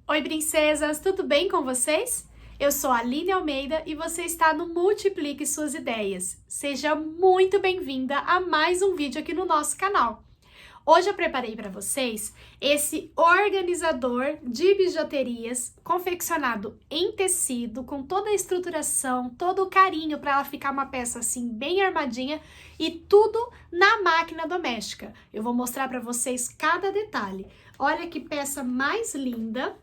Oi, princesas, tudo bem com vocês? Eu sou a Aline Almeida e você está no Multiplique Suas Ideias. Seja muito bem-vinda a mais um vídeo aqui no nosso canal. Hoje eu preparei para vocês esse organizador de bijuterias confeccionado em tecido, com toda a estruturação, todo o carinho para ela ficar uma peça assim bem armadinha e tudo na máquina doméstica. Eu vou mostrar para vocês cada detalhe. Olha que peça mais linda!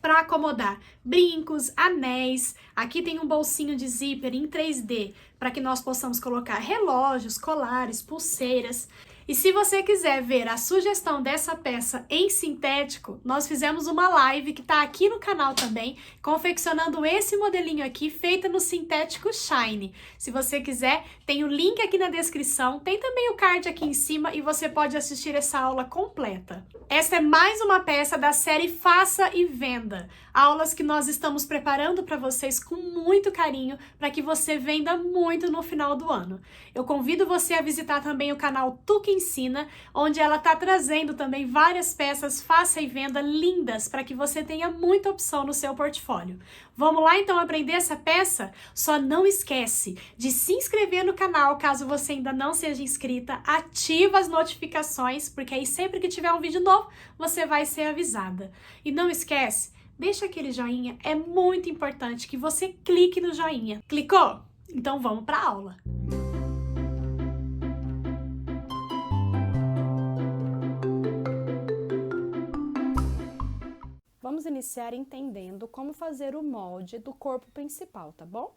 Para acomodar brincos, anéis. Aqui tem um bolsinho de zíper em 3D para que nós possamos colocar relógios, colares, pulseiras. E se você quiser ver a sugestão dessa peça em sintético, nós fizemos uma live que está aqui no canal também, confeccionando esse modelinho aqui, feita no sintético Shine. Se você quiser, tem o link aqui na descrição, tem também o card aqui em cima e você pode assistir essa aula completa. Esta é mais uma peça da série Faça e Venda, aulas que nós estamos preparando para vocês com muito carinho, para que você venda muito no final do ano. Eu convido você a visitar também o canal Tu Que Ensina, onde ela está trazendo também várias peças faça e venda lindas para que você tenha muita opção no seu portfólio. Vamos lá então aprender essa peça? Só não esquece de se inscrever no canal caso você ainda não seja inscrita, ativa as notificações, porque aí sempre que tiver um vídeo novo, você vai ser avisada. E não esquece, deixa aquele joinha, é muito importante que você clique no joinha. Clicou? Então vamos para a aula. Vamos iniciar entendendo como fazer o molde do corpo principal, tá bom?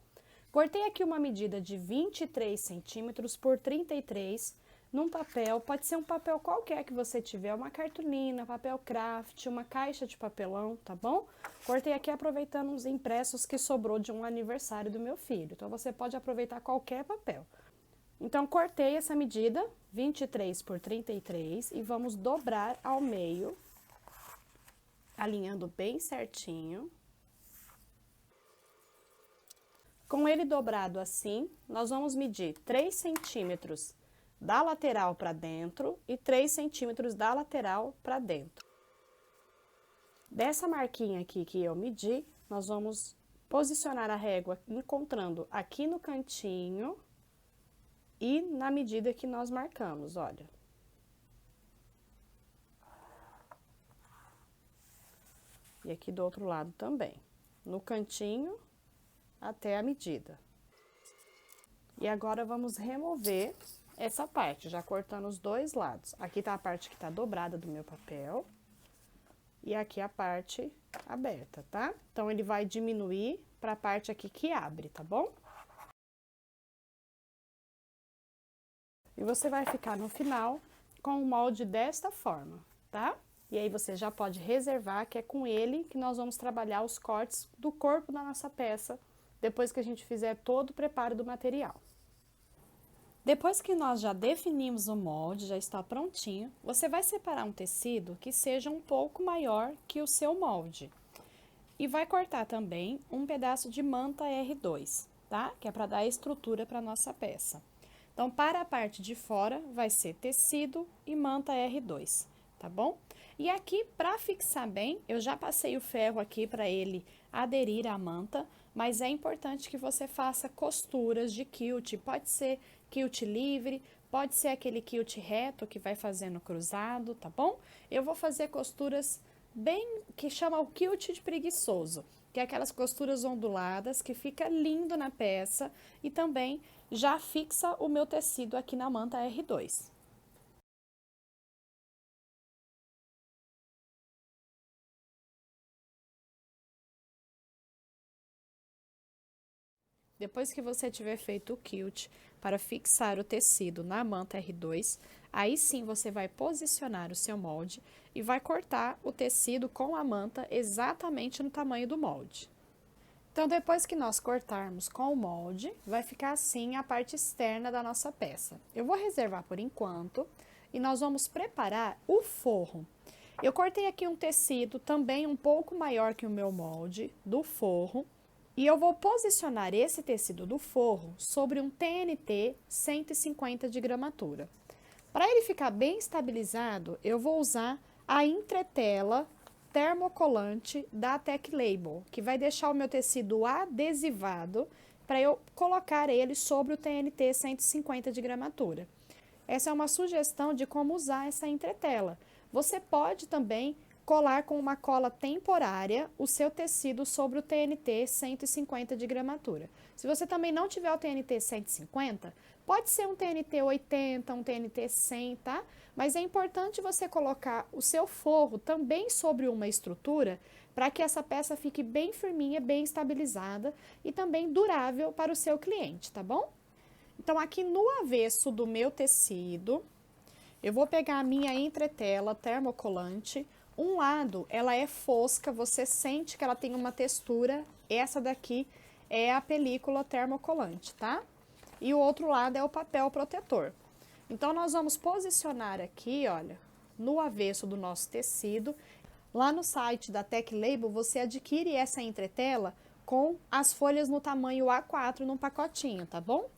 Cortei aqui uma medida de 23 centímetros por 33 num papel, pode ser um papel qualquer que você tiver, uma cartolina, papel craft, uma caixa de papelão, tá bom? Cortei aqui aproveitando uns impressos que sobrou de um aniversário do meu filho, então você pode aproveitar qualquer papel. Então, cortei essa medida, 23 por 33, e vamos dobrar ao meio, alinhando bem certinho. Com ele dobrado assim, nós vamos medir 3 centímetros da lateral para dentro e 3 centímetros da lateral para dentro. Dessa marquinha aqui que eu medi, nós vamos posicionar a régua encontrando aqui no cantinho e na medida que nós marcamos, olha. E aqui do outro lado também, no cantinho até a medida. E agora vamos remover essa parte, já cortando os dois lados. Aqui tá a parte que tá dobrada do meu papel e aqui a parte aberta, tá? Então, ele vai diminuir para a parte aqui que abre, tá bom? E você vai ficar no final com o molde desta forma, tá? E aí você já pode reservar que é com ele que nós vamos trabalhar os cortes do corpo da nossa peça, depois que a gente fizer todo o preparo do material. Depois que nós já definimos o molde, já está prontinho, você vai separar um tecido que seja um pouco maior que o seu molde. E vai cortar também um pedaço de manta R2, tá? Que é para dar estrutura para a nossa peça. Então, para a parte de fora, vai ser tecido e manta R2, tá bom? E aqui, para fixar bem, eu já passei o ferro aqui para ele aderir à manta, mas é importante que você faça costuras de quilt, pode ser quilt livre, pode ser aquele quilt reto que vai fazendo cruzado, tá bom? Eu vou fazer costuras bem, que chama o quilt de preguiçoso, que é aquelas costuras onduladas que fica lindo na peça e também já fixa o meu tecido aqui na manta R2. Depois que você tiver feito o quilt para fixar o tecido na manta R2, aí sim você vai posicionar o seu molde e vai cortar o tecido com a manta exatamente no tamanho do molde. Então, depois que nós cortarmos com o molde, vai ficar assim a parte externa da nossa peça. Eu vou reservar por enquanto e nós vamos preparar o forro. Eu cortei aqui um tecido também um pouco maior que o meu molde do forro. E eu vou posicionar esse tecido do forro sobre um TNT 150 de gramatura. Para ele ficar bem estabilizado, eu vou usar a entretela termocolante da Tech Label, que vai deixar o meu tecido adesivado para eu colocar ele sobre o TNT 150 de gramatura. Essa é uma sugestão de como usar essa entretela. Você pode também colar com uma cola temporária o seu tecido sobre o TNT 150 de gramatura. Se você também não tiver o TNT 150, pode ser um TNT 80, um TNT 100, tá? Mas é importante você colocar o seu forro também sobre uma estrutura para que essa peça fique bem firminha, bem estabilizada e também durável para o seu cliente, tá bom? Então, aqui no avesso do meu tecido, eu vou pegar a minha entretela termocolante. Um lado, ela é fosca, você sente que ela tem uma textura. Essa daqui é a película termocolante, tá? E o outro lado é o papel protetor. Então, nós vamos posicionar aqui, olha, no avesso do nosso tecido. Lá no site da Tech Label, você adquire essa entretela com as folhas no tamanho A4 num pacotinho, tá bom?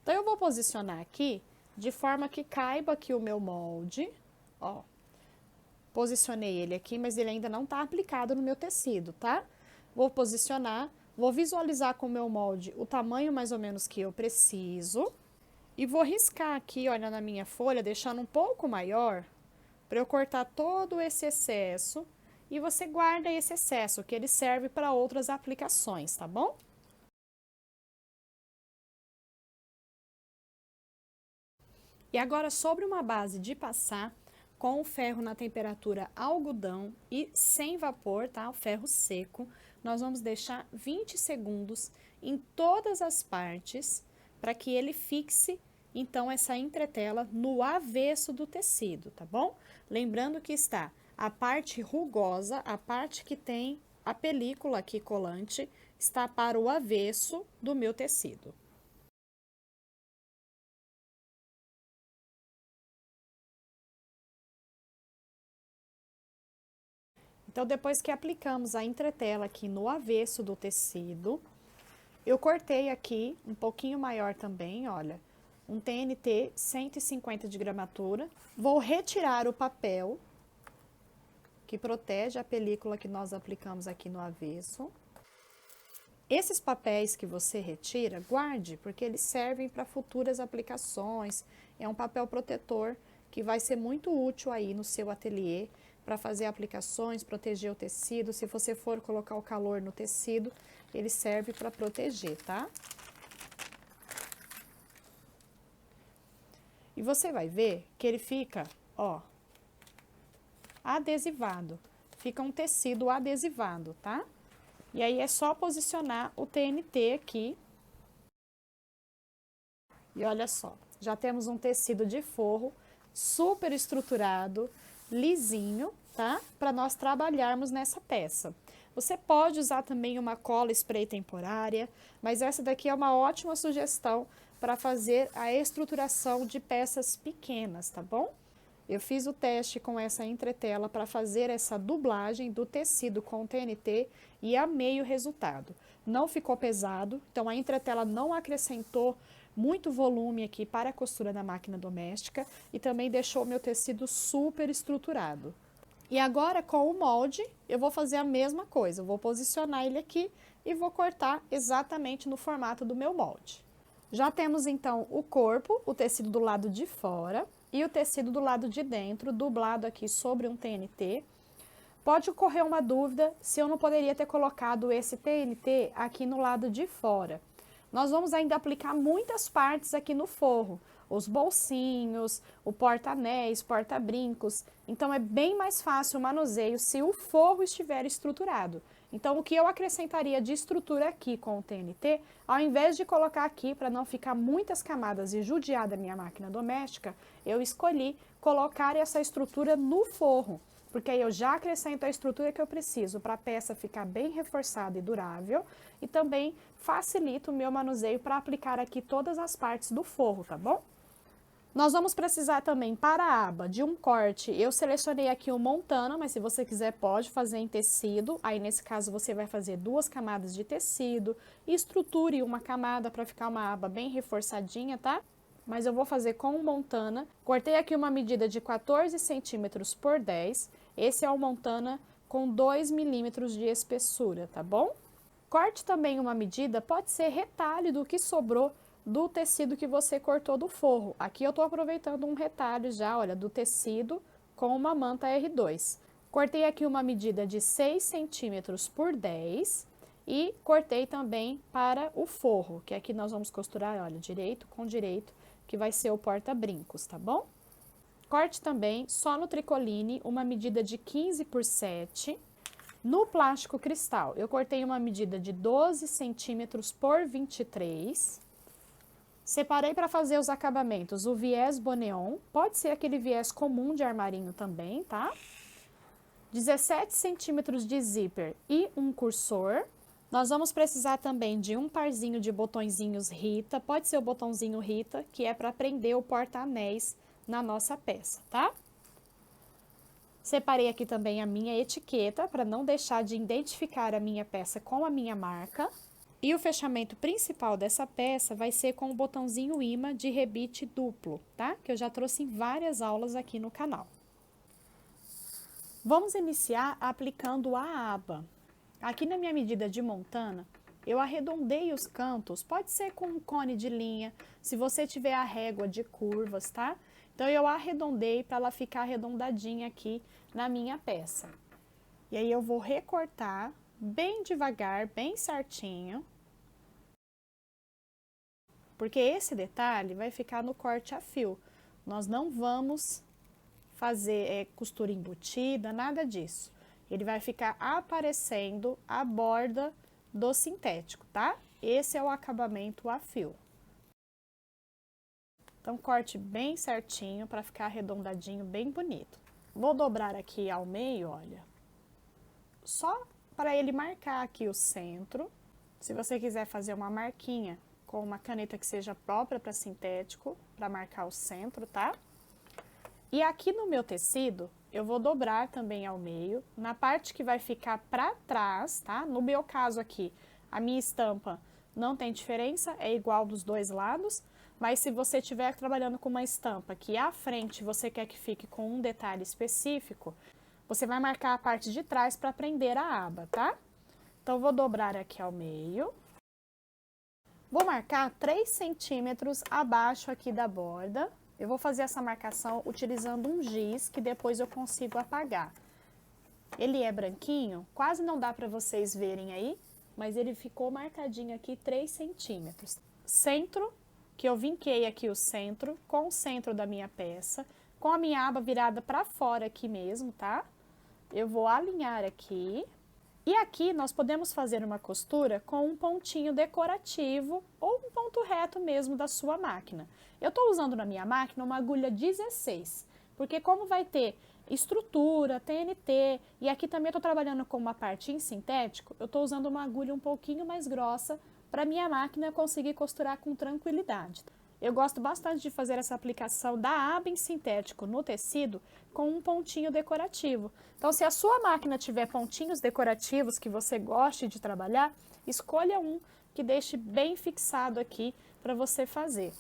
Então, eu vou posicionar aqui de forma que caiba aqui o meu molde, ó. Posicionei ele aqui, mas ele ainda não tá aplicado no meu tecido, tá? Vou posicionar, vou visualizar com o meu molde o tamanho mais ou menos que eu preciso. E vou riscar aqui, olha, na minha folha, deixando um pouco maior, para eu cortar todo esse excesso. E você guarda esse excesso, que ele serve para outras aplicações, tá bom? E agora, sobre uma base de passar, com o ferro na temperatura algodão e sem vapor, tá? O ferro seco, nós vamos deixar 20 segundos em todas as partes, para que ele fixe, então, essa entretela no avesso do tecido, tá bom? Lembrando que está a parte rugosa, a parte que tem a película aqui colante, está para o avesso do meu tecido. Então, depois que aplicamos a entretela aqui no avesso do tecido, eu cortei aqui um pouquinho maior também, olha, um TNT 150 de gramatura. Vou retirar o papel que protege a película que nós aplicamos aqui no avesso. Esses papéis que você retira, guarde, porque eles servem para futuras aplicações. É um papel protetor que vai ser muito útil aí no seu ateliê para fazer aplicações, proteger o tecido. Se você for colocar o calor no tecido, ele serve para proteger, tá? E você vai ver que ele fica, ó, adesivado. Fica um tecido adesivado, tá? E aí é só posicionar o TNT aqui. E olha só, já temos um tecido de forro super estruturado, lisinho, tá? Para nós trabalharmos nessa peça. Você pode usar também uma cola spray temporária, mas essa daqui é uma ótima sugestão para fazer a estruturação de peças pequenas, tá bom? Eu fiz o teste com essa entretela para fazer essa dublagem do tecido com o TNT e amei o resultado. Não ficou pesado, então a entretela não acrescentou muito volume aqui para a costura na máquina doméstica e também deixou o meu tecido super estruturado. E agora, com o molde, eu vou fazer a mesma coisa. Eu vou posicionar ele aqui e vou cortar exatamente no formato do meu molde. Já temos, então, o corpo, o tecido do lado de fora e o tecido do lado de dentro, dublado aqui sobre um TNT. Pode ocorrer uma dúvida se eu não poderia ter colocado esse TNT aqui no lado de fora. Nós vamos ainda aplicar muitas partes aqui no forro, os bolsinhos, o porta-anéis, porta-brincos. Então, é bem mais fácil o manuseio se o forro estiver estruturado. Então, o que eu acrescentaria de estrutura aqui com o TNT, ao invés de colocar aqui para não ficar muitas camadas e judiar da minha máquina doméstica, eu escolhi colocar essa estrutura no forro, porque aí eu já acrescento a estrutura que eu preciso para a peça ficar bem reforçada e durável e também facilita o meu manuseio para aplicar aqui todas as partes do forro, tá bom? Nós vamos precisar também, para a aba de um corte, eu selecionei aqui o Montana, mas se você quiser pode fazer em tecido, aí nesse caso você vai fazer 2 camadas de tecido, estruture uma camada para ficar uma aba bem reforçadinha, tá? Mas eu vou fazer com o Montana, cortei aqui uma medida de 14 centímetros por 10, esse é o Montana com 2 milímetros de espessura, tá bom? Corte também uma medida, pode ser retalho do que sobrou do tecido que você cortou do forro. Aqui eu tô aproveitando um retalho já, olha, do tecido com uma manta R2. Cortei aqui uma medida de 6 centímetros por 10 e cortei também para o forro, que aqui nós vamos costurar, olha, direito com direito, que vai ser o porta-brincos, tá bom? Corte também, só no tricoline, uma medida de 15 por 7. No plástico cristal, eu cortei uma medida de 12 centímetros por 23. Separei para fazer os acabamentos o viés boneon, pode ser aquele viés comum de armarinho também, tá? 17 centímetros de zíper e um cursor. Nós vamos precisar também de um parzinho de botõezinhos Rita, pode ser o botãozinho Rita, que é para prender o porta-anéis na nossa peça, tá? Separei aqui também a minha etiqueta, para não deixar de identificar a minha peça com a minha marca. E o fechamento principal dessa peça vai ser com o botãozinho imã de rebite duplo, tá? Que eu já trouxe em várias aulas aqui no canal. Vamos iniciar aplicando a aba. Aqui na minha medida de montana, eu arredondei os cantos, pode ser com um cone de linha, se você tiver a régua de curvas, tá? Então, eu arredondei para ela ficar arredondadinha aqui na minha peça. E aí, eu vou recortar bem devagar, bem certinho. Porque esse detalhe vai ficar no corte a fio. Nós não vamos fazer costura embutida, nada disso. Ele vai ficar aparecendo a borda do sintético, tá? Esse é o acabamento a fio. Então, corte bem certinho para ficar arredondadinho, bem bonito. Vou dobrar aqui ao meio, olha, só para ele marcar aqui o centro. Se você quiser fazer uma marquinha com uma caneta que seja própria para sintético, para marcar o centro, tá? E aqui no meu tecido, eu vou dobrar também ao meio, na parte que vai ficar para trás, tá? No meu caso aqui, a minha estampa não tem diferença, é igual dos dois lados, mas se você estiver trabalhando com uma estampa que à frente você quer que fique com um detalhe específico, você vai marcar a parte de trás para prender a aba, tá? Então, vou dobrar aqui ao meio. Vou marcar 3 centímetros abaixo aqui da borda. Eu vou fazer essa marcação utilizando um giz, que depois eu consigo apagar. Ele é branquinho, quase não dá para vocês verem aí, mas ele ficou marcadinho aqui 3 centímetros. Centro, que eu vinquei aqui o centro, com o centro da minha peça, com a minha aba virada para fora aqui mesmo, tá? Eu vou alinhar aqui. E aqui nós podemos fazer uma costura com um pontinho decorativo ou um ponto reto mesmo da sua máquina. Eu tô usando na minha máquina uma agulha 16, porque como vai ter estrutura, TNT, e aqui também eu tô trabalhando com uma parte em sintético, eu tô usando uma agulha um pouquinho mais grossa para minha máquina conseguir costurar com tranquilidade. Eu gosto bastante de fazer essa aplicação da aba em sintético no tecido com um pontinho decorativo. Então, se a sua máquina tiver pontinhos decorativos que você goste de trabalhar, escolha um que deixe bem fixado aqui para você fazer.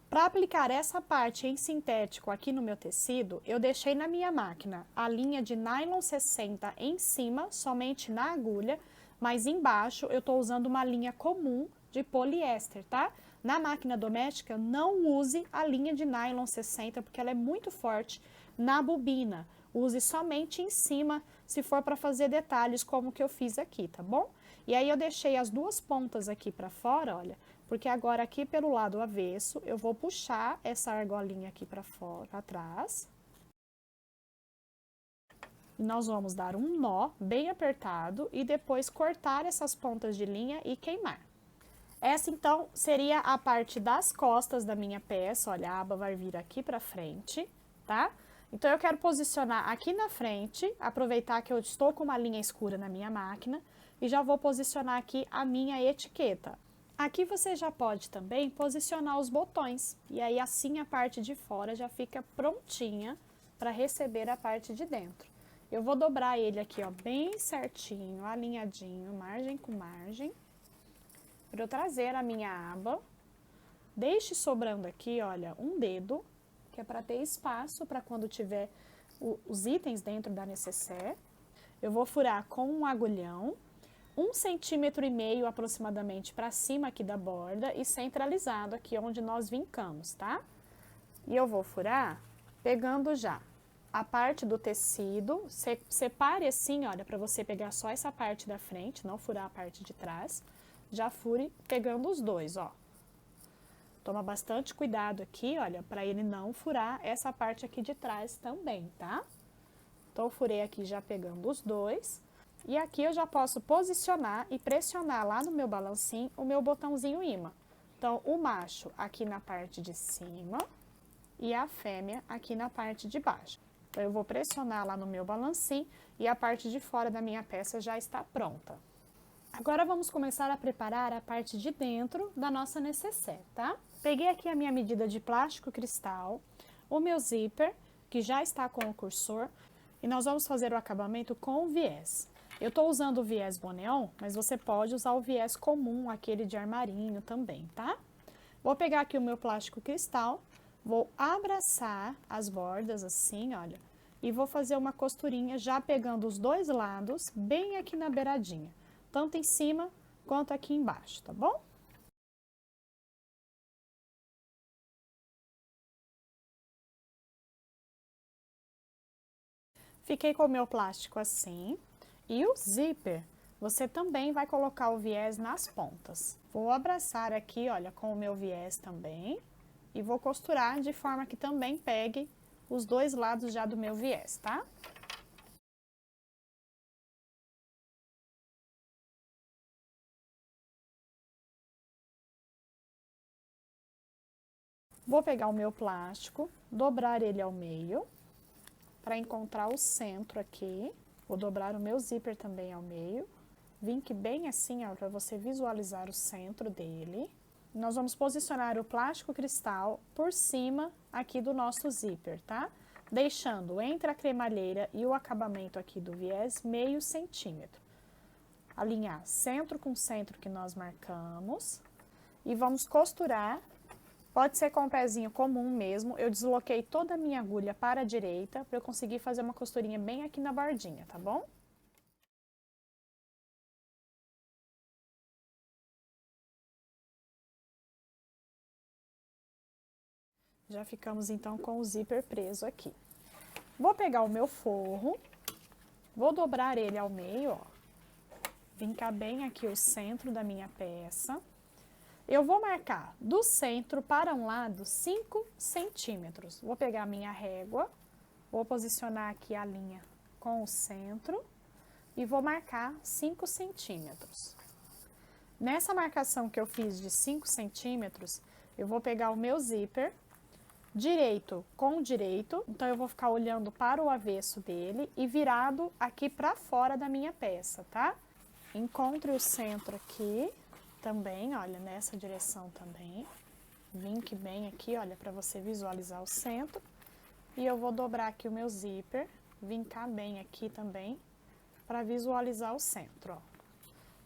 Para aplicar essa parte em sintético aqui no meu tecido, eu deixei na minha máquina a linha de nylon 60 em cima, somente na agulha, mas embaixo eu estou usando uma linha comum de poliéster, tá? Na máquina doméstica, não use a linha de nylon 60, porque ela é muito forte na bobina. Use somente em cima, se for para fazer detalhes como que eu fiz aqui, tá bom? E aí eu deixei as duas pontas aqui para fora, olha, porque agora aqui pelo lado avesso, eu vou puxar essa argolinha aqui para fora, para trás. E nós vamos dar um nó bem apertado e depois cortar essas pontas de linha e queimar. Essa, então, seria a parte das costas da minha peça, olha, a aba vai vir aqui para frente, tá? Então, eu quero posicionar aqui na frente, aproveitar que eu estou com uma linha escura na minha máquina, e já vou posicionar aqui a minha etiqueta. Aqui você já pode também posicionar os botões, e aí assim a parte de fora já fica prontinha para receber a parte de dentro. Eu vou dobrar ele aqui, ó, bem certinho, alinhadinho, margem com margem, para eu trazer a minha aba Deixe sobrando aqui, olha, um dedo, que é para ter espaço para quando tiver os itens dentro da necessaire. Eu vou furar com um agulhão, 1,5 centímetro aproximadamente para cima aqui da borda e centralizado aqui onde nós vincamos, tá? E eu vou furar pegando já a parte do tecido, separe assim, olha, para você pegar só essa parte da frente, não furar a parte de trás. Já fure pegando os dois, ó. Toma bastante cuidado aqui, olha, para ele não furar essa parte aqui de trás também, tá? Então, eu furei aqui já pegando os dois. E aqui eu já posso posicionar e pressionar lá no meu balancinho o meu botãozinho ímã. Então, o macho aqui na parte de cima e a fêmea aqui na parte de baixo. Então, eu vou pressionar lá no meu balancinho e a parte de fora da minha peça já está pronta. Agora, vamos começar a preparar a parte de dentro da nossa necessaire, tá? Peguei aqui a minha medida de plástico cristal, o meu zíper, que já está com o cursor, e nós vamos fazer o acabamento com o viés. Eu estou usando o viés Boneon, mas você pode usar o viés comum, aquele de armarinho também, tá? Vou pegar aqui o meu plástico cristal, vou abraçar as bordas assim, olha, e vou fazer uma costurinha já pegando os dois lados, bem aqui na beiradinha, tanto em cima quanto aqui embaixo, tá bom? Fiquei com o meu plástico assim, e o zíper, você também vai colocar o viés nas pontas. Vou abraçar aqui, olha, com o meu viés também, e vou costurar de forma que também pegue os dois lados já do meu viés, tá? Vou pegar o meu plástico, dobrar ele ao meio, para encontrar o centro aqui. Vou dobrar o meu zíper também ao meio. Vinque bem assim, ó, para você visualizar o centro dele. Nós vamos posicionar o plástico cristal por cima aqui do nosso zíper, tá? Deixando entre a cremalheira e o acabamento aqui do viés 0,5 centímetro. Alinhar centro com centro que nós marcamos. E vamos costurar. Pode ser com um pezinho comum mesmo, eu desloquei toda a minha agulha para a direita, para eu conseguir fazer uma costurinha bem aqui na bordinha, tá bom? Já ficamos então com o zíper preso aqui. Vou pegar o meu forro, vou dobrar ele ao meio, ó, vincar bem aqui o centro da minha peça. Eu vou marcar do centro para um lado 5 centímetros. Vou pegar a minha régua, vou posicionar aqui a linha com o centro e vou marcar 5 centímetros. Nessa marcação que eu fiz de 5 centímetros, eu vou pegar o meu zíper direito com direito, então eu vou ficar olhando para o avesso dele e virado aqui para fora da minha peça, tá? Encontre o centro aqui. Também, olha, nessa direção também, vinque bem aqui, olha, para você visualizar o centro. E eu vou dobrar aqui o meu zíper, vincar bem aqui também, para visualizar o centro, ó.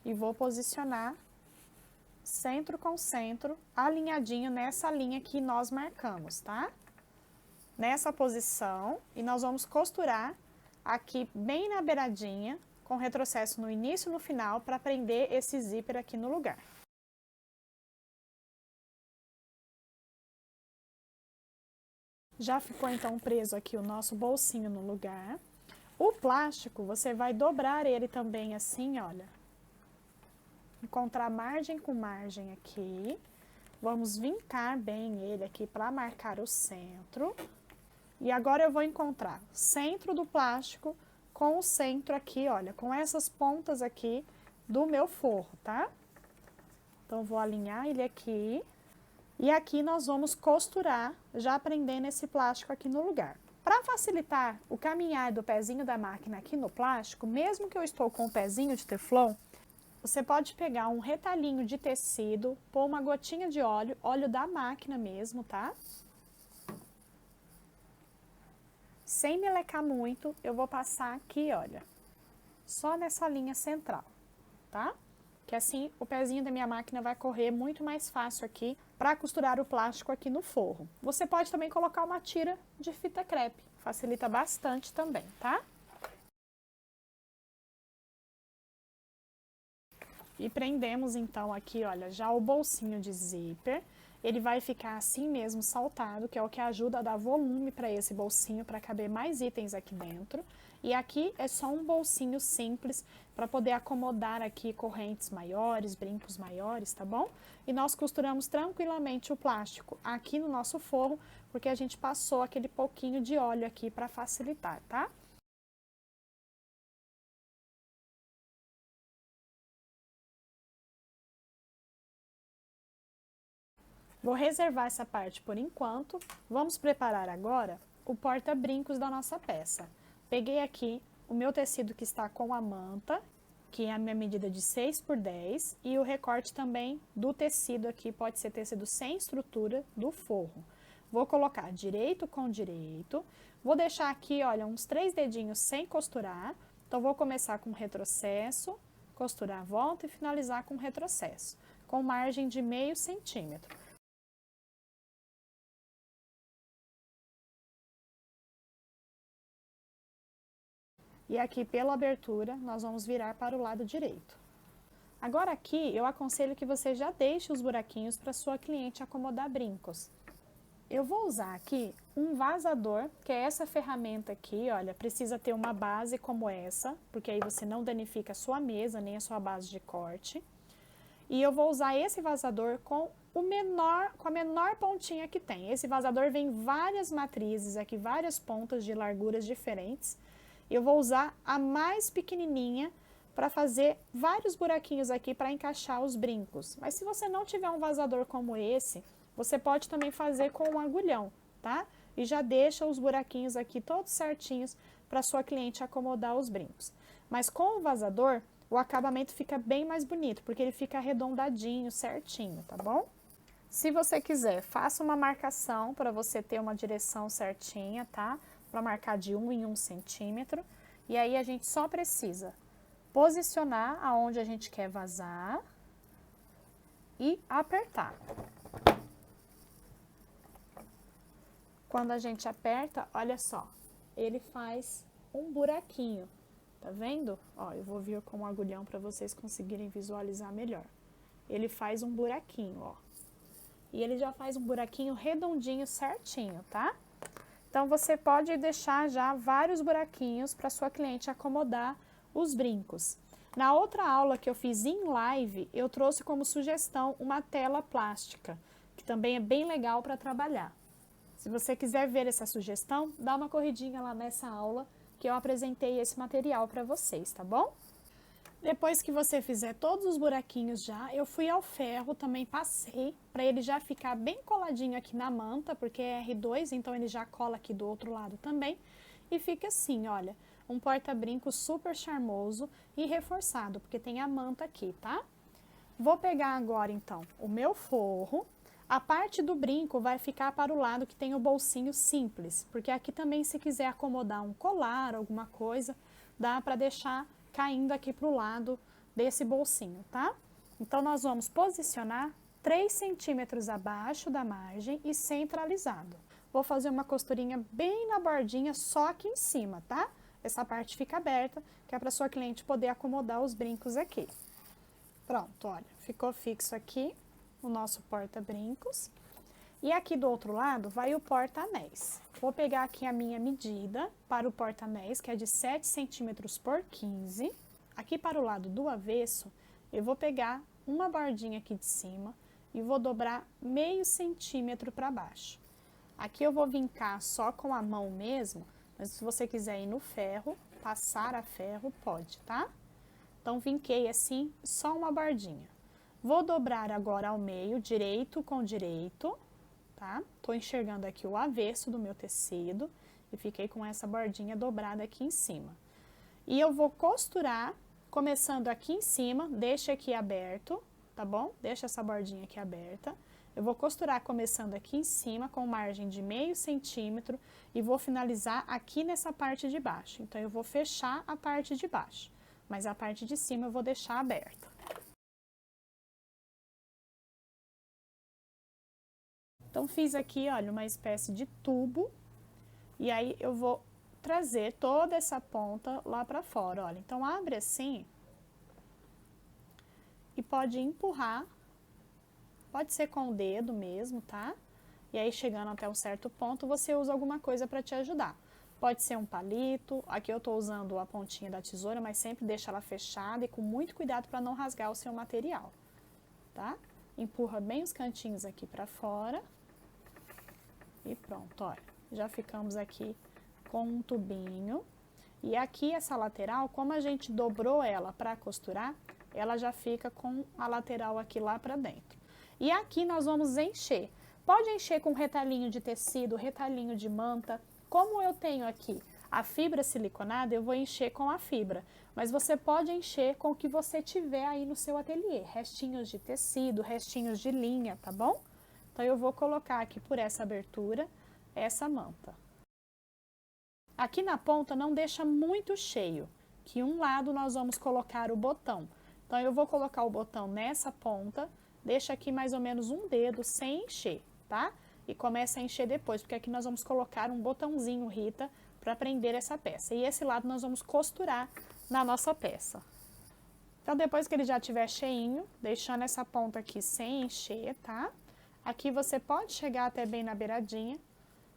E vou posicionar centro com centro, alinhadinho nessa linha que nós marcamos, tá? Nessa posição, e nós vamos costurar aqui bem na beiradinha, com retrocesso no início e no final, para prender esse zíper aqui no lugar. Já ficou então preso aqui o nosso bolsinho no lugar. O plástico, você vai dobrar ele também assim, olha. Encontrar margem com margem aqui. Vamos vincar bem ele aqui para marcar o centro. E agora eu vou encontrar centro do plástico com o centro aqui, olha, com essas pontas aqui do meu forro, tá? Então, vou alinhar ele aqui. E aqui nós vamos costurar, já prendendo esse plástico aqui no lugar. Para facilitar o caminhar do pezinho da máquina aqui no plástico, mesmo que eu estou com o pezinho de teflon, você pode pegar um retalhinho de tecido, pôr uma gotinha de óleo, óleo da máquina mesmo, tá? Sem melecar muito, eu vou passar aqui, olha, só nessa linha central, tá? que assim o pezinho da minha máquina vai correr muito mais fácil aqui para costurar o plástico aqui no forro. Você pode também colocar uma tira de fita crepe, facilita bastante também, tá? E prendemos então aqui, olha, já o bolsinho de zíper. Ele vai ficar assim mesmo saltado, que é o que ajuda a dar volume para esse bolsinho, para caber mais itens aqui dentro. E aqui é só um bolsinho simples para poder acomodar aqui correntes maiores, brincos maiores, tá bom? E nós costuramos tranquilamente o plástico aqui no nosso forro, porque a gente passou aquele pouquinho de óleo aqui para facilitar, tá? Vou reservar essa parte por enquanto. Vamos preparar agora o porta-brincos da nossa peça. Peguei aqui o meu tecido que está com a manta, que é a minha medida de 6 por 10, e o recorte também do tecido aqui, pode ser tecido sem estrutura, do forro. Vou colocar direito com direito, vou deixar aqui, olha, uns 3 dedinhos sem costurar, então vou começar com retrocesso, costurar a volta e finalizar com retrocesso, com margem de meio centímetro. E aqui pela abertura, nós vamos virar para o lado direito. Agora aqui, eu aconselho que você já deixe os buraquinhos para sua cliente acomodar brincos. Eu vou usar aqui um vazador, que é essa ferramenta aqui, olha, precisa ter uma base como essa, porque aí você não danifica a sua mesa, nem a sua base de corte. E eu vou usar esse vazador com a menor pontinha que tem. Esse vazador vem várias matrizes aqui, várias pontas de larguras diferentes. Eu vou usar a mais pequenininha para fazer vários buraquinhos aqui para encaixar os brincos. Mas se você não tiver um vazador como esse, você pode também fazer com um agulhão, tá? E já deixa os buraquinhos aqui todos certinhos para sua cliente acomodar os brincos. Mas com o vazador, o acabamento fica bem mais bonito, porque ele fica arredondadinho, certinho, tá bom? Se você quiser, faça uma marcação para você ter uma direção certinha, tá? Para marcar de 1 em 1 centímetro. E aí a gente só precisa posicionar aonde a gente quer vazar e apertar. Quando a gente aperta, olha só, ele faz um buraquinho, tá vendo? Ó, eu vou vir com um agulhão para vocês conseguirem visualizar melhor. Ele faz um buraquinho, ó. E ele já faz um buraquinho redondinho certinho, tá? Então, você pode deixar já vários buraquinhos para sua cliente acomodar os brincos. Na outra aula que eu fiz em live, eu trouxe como sugestão uma tela plástica, que também é bem legal para trabalhar. Se você quiser ver essa sugestão, dá uma corridinha lá nessa aula que eu apresentei esse material para vocês, tá bom? Depois que você fizer todos os buraquinhos já, eu fui ao ferro, também passei, para ele já ficar bem coladinho aqui na manta, porque é R2, então ele já cola aqui do outro lado também. E fica assim, olha, um porta-brinco super charmoso e reforçado, porque tem a manta aqui, tá? Vou pegar agora, então, o meu forro. A parte do brinco vai ficar para o lado que tem o bolsinho simples, porque aqui também, se quiser acomodar um colar, alguma coisa, dá para deixar caindo aqui para o lado desse bolsinho, tá? Então, nós vamos posicionar 3 centímetros abaixo da margem e centralizado. Vou fazer uma costurinha bem na bordinha, só aqui em cima, tá? Essa parte fica aberta, que é para sua cliente poder acomodar os brincos aqui. Pronto, olha, ficou fixo aqui o nosso porta-brincos. E aqui do outro lado vai o porta-anéis. Vou pegar aqui a minha medida para o porta-anéis, que é de 7 centímetros por 15. Aqui para o lado do avesso, eu vou pegar uma bordinha aqui de cima e vou dobrar meio centímetro para baixo. Aqui eu vou vincar só com a mão mesmo, mas se você quiser ir no ferro, passar a ferro, pode, tá? Então, vinquei assim, só uma bordinha. Vou dobrar agora ao meio, direito com direito, tá? Tô enxergando aqui o avesso do meu tecido e fiquei com essa bordinha dobrada aqui em cima. E eu vou costurar, começando aqui em cima, deixa aqui aberto, tá bom? Deixa essa bordinha aqui aberta. Eu vou costurar começando aqui em cima, com margem de meio centímetro, e vou finalizar aqui nessa parte de baixo. Então, eu vou fechar a parte de baixo, mas a parte de cima eu vou deixar aberta. Então, fiz aqui, olha, uma espécie de tubo, e aí eu vou trazer toda essa ponta lá pra fora, olha. Então, abre assim, e pode empurrar, pode ser com o dedo mesmo, tá? E aí, chegando até um certo ponto, você usa alguma coisa para te ajudar. Pode ser um palito, aqui eu tô usando a pontinha da tesoura, mas sempre deixa ela fechada e com muito cuidado para não rasgar o seu material, tá? Empurra bem os cantinhos aqui para fora. E pronto, olha, já ficamos aqui com um tubinho. E aqui essa lateral, como a gente dobrou ela para costurar, ela já fica com a lateral aqui lá para dentro. E aqui nós vamos encher. Pode encher com retalhinho de tecido, retalhinho de manta. Como eu tenho aqui a fibra siliconada, eu vou encher com a fibra. Mas você pode encher com o que você tiver aí no seu ateliê. Restinhos de tecido, restinhos de linha, tá bom? Então, eu vou colocar aqui por essa abertura, essa manta. Aqui na ponta não deixa muito cheio, que um lado nós vamos colocar o botão. Então, eu vou colocar o botão nessa ponta, deixa aqui mais ou menos um dedo sem encher, tá? E começa a encher depois, porque aqui nós vamos colocar um botãozinho, Rita, para prender essa peça. E esse lado nós vamos costurar na nossa peça. Então, depois que ele já estiver cheinho, deixando essa ponta aqui sem encher, tá? Aqui você pode chegar até bem na beiradinha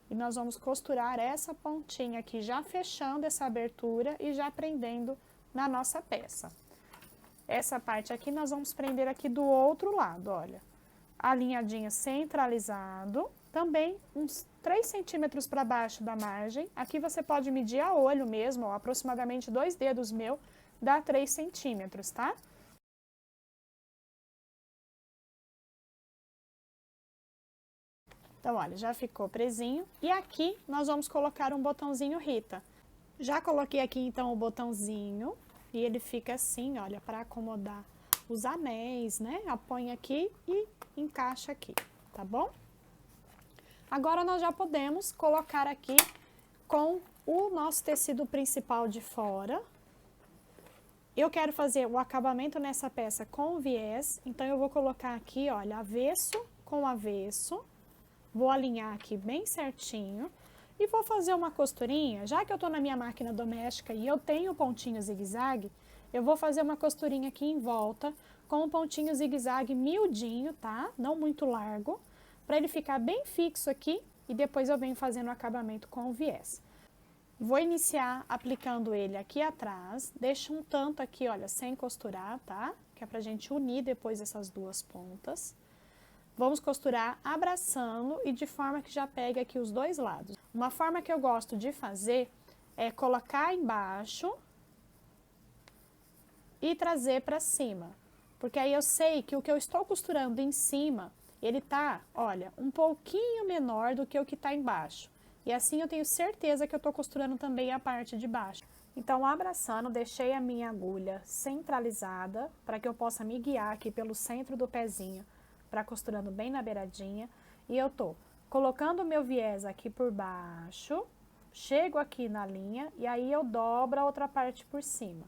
e nós vamos costurar essa pontinha aqui, já fechando essa abertura e já prendendo na nossa peça. Essa parte aqui nós vamos prender aqui do outro lado, olha. Alinhadinha centralizado, também uns 3 centímetros para baixo da margem. Aqui você pode medir a olho mesmo, ó, aproximadamente 2 dedos meu, dá 3 centímetros, tá? Então, olha, já ficou presinho. E aqui nós vamos colocar um botãozinho Rita. Já coloquei aqui, então, o botãozinho. E ele fica assim, olha, para acomodar os anéis, né? Apoia aqui e encaixa aqui, tá bom? Agora, nós já podemos colocar aqui com o nosso tecido principal de fora. Eu quero fazer o acabamento nessa peça com viés, então eu vou colocar aqui, olha, avesso com avesso. Vou alinhar aqui bem certinho e vou fazer uma costurinha. Já que eu tô na minha máquina doméstica e eu tenho pontinho zigue-zague, eu vou fazer uma costurinha aqui em volta com um pontinho zigue-zague miudinho, tá? Não muito largo, para ele ficar bem fixo aqui e depois eu venho fazendo o acabamento com o viés. Vou iniciar aplicando ele aqui atrás, deixa um tanto aqui, olha, sem costurar, tá? Que é pra gente unir depois essas duas pontas. Vamos costurar abraçando e de forma que já pegue aqui os dois lados. Uma forma que eu gosto de fazer é colocar embaixo e trazer para cima. Porque aí eu sei que o que eu estou costurando em cima, ele tá, olha, um pouquinho menor do que o que tá embaixo. E assim eu tenho certeza que eu tô costurando também a parte de baixo. Então, abraçando, deixei a minha agulha centralizada para que eu possa me guiar aqui pelo centro do pezinho, para costurando bem na beiradinha. E eu tô colocando o meu viés aqui por baixo, chego aqui na linha e aí eu dobro a outra parte por cima.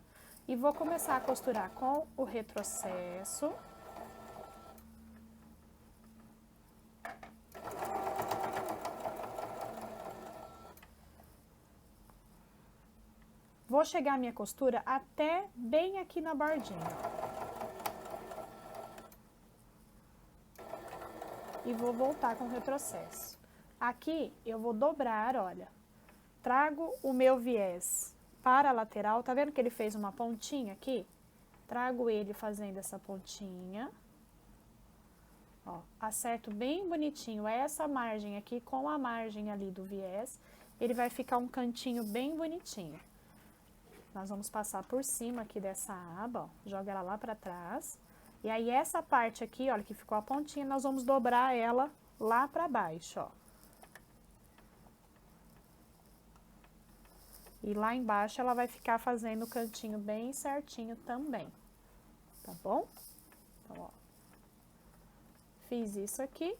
E vou começar a costurar com o retrocesso. Vou chegar a minha costura até bem aqui na bordinha. E vou voltar com o retrocesso. Aqui eu vou dobrar, olha, trago o meu viés para a lateral, tá vendo que ele fez uma pontinha aqui? Trago ele fazendo essa pontinha, ó, acerto bem bonitinho essa margem aqui com a margem ali do viés, ele vai ficar um cantinho bem bonitinho. Nós vamos passar por cima aqui dessa aba, ó, joga ela lá para trás. E aí, essa parte aqui, olha, que ficou a pontinha, nós vamos dobrar ela lá pra baixo, ó. E lá embaixo, ela vai ficar fazendo o cantinho bem certinho também, tá bom? Então, ó. Fiz isso aqui.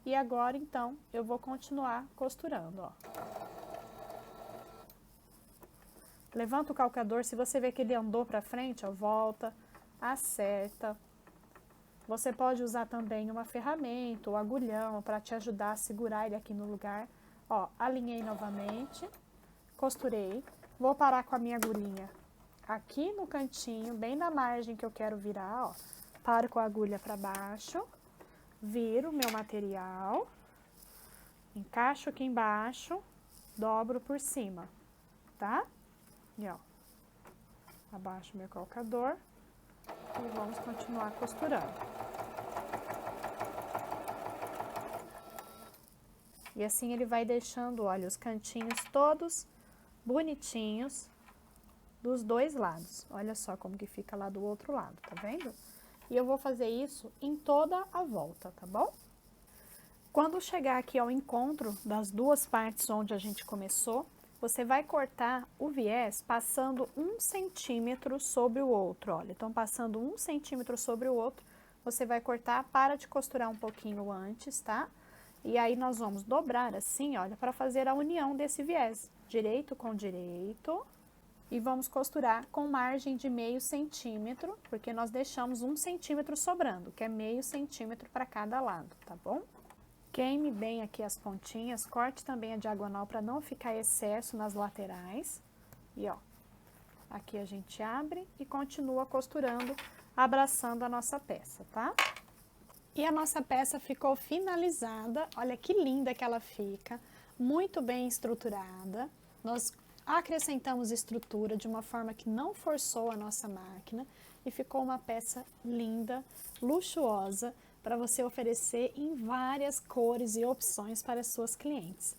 E agora, então, eu vou continuar costurando, ó. Levanta o calcador, se você vê que ele andou pra frente, ó, volta, acerta. Você pode usar também uma ferramenta ou agulhão para te ajudar a segurar ele aqui no lugar. Ó, alinhei novamente, costurei. Vou parar com a minha agulhinha aqui no cantinho, bem na margem que eu quero virar, ó. Paro com a agulha para baixo, viro o meu material, encaixo aqui embaixo, dobro por cima, tá? E ó, abaixo meu calcador e vamos continuar costurando. E assim ele vai deixando, olha, os cantinhos todos bonitinhos dos dois lados. Olha só como que fica lá do outro lado, tá vendo? E eu vou fazer isso em toda a volta, tá bom? Quando chegar aqui ao encontro das duas partes onde a gente começou, você vai cortar o viés passando 1 centímetro sobre o outro, olha. Então, passando 1 centímetro sobre o outro, você vai cortar, para de costurar um pouquinho antes, tá? E aí, nós vamos dobrar assim, olha, para fazer a união desse viés. Direito com direito. E vamos costurar com margem de meio centímetro, porque nós deixamos 1 centímetro sobrando, que é meio centímetro para cada lado, tá bom? Queime bem aqui as pontinhas, corte também a diagonal para não ficar excesso nas laterais. E ó, aqui a gente abre e continua costurando, abraçando a nossa peça, tá? E a nossa peça ficou finalizada, olha que linda que ela fica, muito bem estruturada. Nós acrescentamos estrutura de uma forma que não forçou a nossa máquina e ficou uma peça linda, luxuosa, para você oferecer em várias cores e opções para as suas clientes.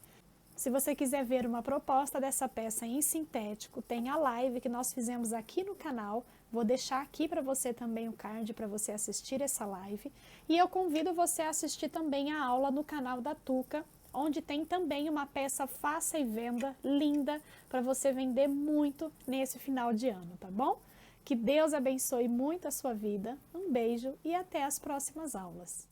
Se você quiser ver uma proposta dessa peça em sintético, tem a live que nós fizemos aqui no canal. Vou deixar aqui para você também o card para você assistir essa live. E eu convido você a assistir também a aula no canal da Tuca, onde tem também uma peça faça e venda linda para você vender muito nesse final de ano, tá bom? Que Deus abençoe muito a sua vida. Um beijo e até as próximas aulas.